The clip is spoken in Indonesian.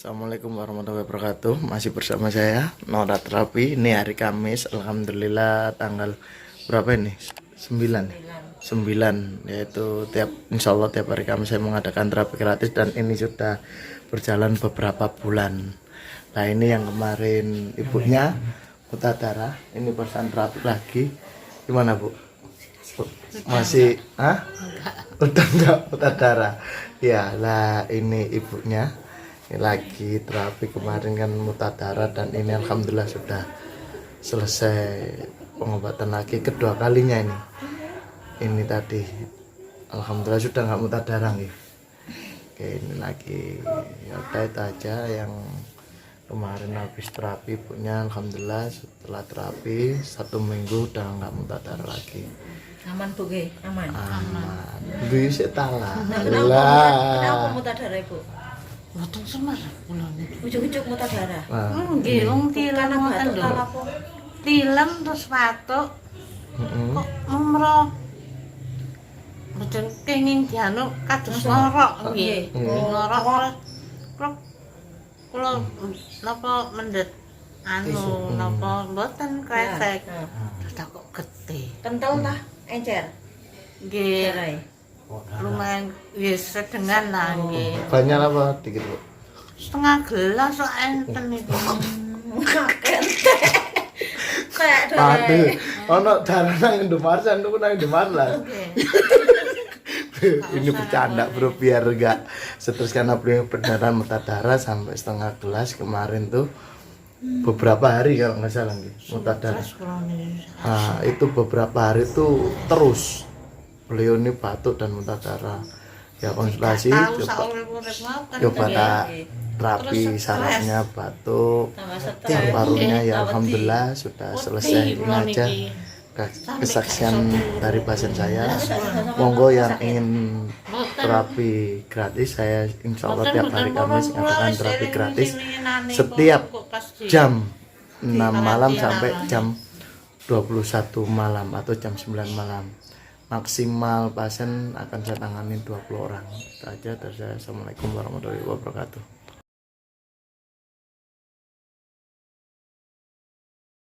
Assalamualaikum warahmatullahi wabarakatuh. Masih bersama saya Nora Terapi. Ini hari Kamis, alhamdulillah tanggal berapa ini? 9, yaitu insya Allah tiap hari Kamis saya mengadakan terapi gratis dan ini sudah berjalan beberapa bulan. Nah ini yang kemarin ibunya muntah darah, ini pesan terapi lagi. Gimana Bu? Masih udah enggak muntah darah ya lah. Ini ibunya ini lagi terapi, kemarin kan muntah darah dan ini alhamdulillah sudah selesai pengobatan lagi kedua kalinya. Ini tadi alhamdulillah sudah nggak muntah darah nih. Oke, ini lagi ya udah itu aja yang kemarin habis terapi ibunya. Alhamdulillah setelah terapi 1 minggu udah nggak muntah darah lagi. Aman Bu, aman. Bisa talah. Kenapa muntah darah Ibu? Mboten semar kula niki. Ujuk-ujuk muntah darah. Nggih, wong tilem ngoten lho. Tilem terus batuk. Kok umroh. Mboten kenging dianu kados ngorok nggih. Ngorok terus kula napa mendet napa mboten kresek. Terus kok getih. Kental tah, encer. Nggih. Darai. Lumayan wis sedengan lah nggih. Banyak apa dikit Bu? Setengah gelas kok enten itu. Kayak Aduh, ono darah nang Indomaret, aku nang Indomaret lah. Ini bercanda bro, biar enggak stres karena beliau beneran muntah darah sampai setengah gelas kemarin tuh beberapa hari kalau nggak salah muntah darah. Nah, itu beberapa hari tuh terus beliau ini batuk dan muntah darah. Ya konsultasi coba terapi sarafnya batuk, paru-parunya ya alhamdulillah sudah selesai. Ini aja kesaksian dari pasien saya. Monggo yang ingin terapi gratis, saya insya Allah tiap hari Kamis mengadakan terapi gratis setiap jam 6 malam sampai jam 21 malam atau jam 9 malam. Maksimal pasien akan saya tangani 20 orang. Itu aja dari saya. Assalamualaikum warahmatullahi wabarakatuh.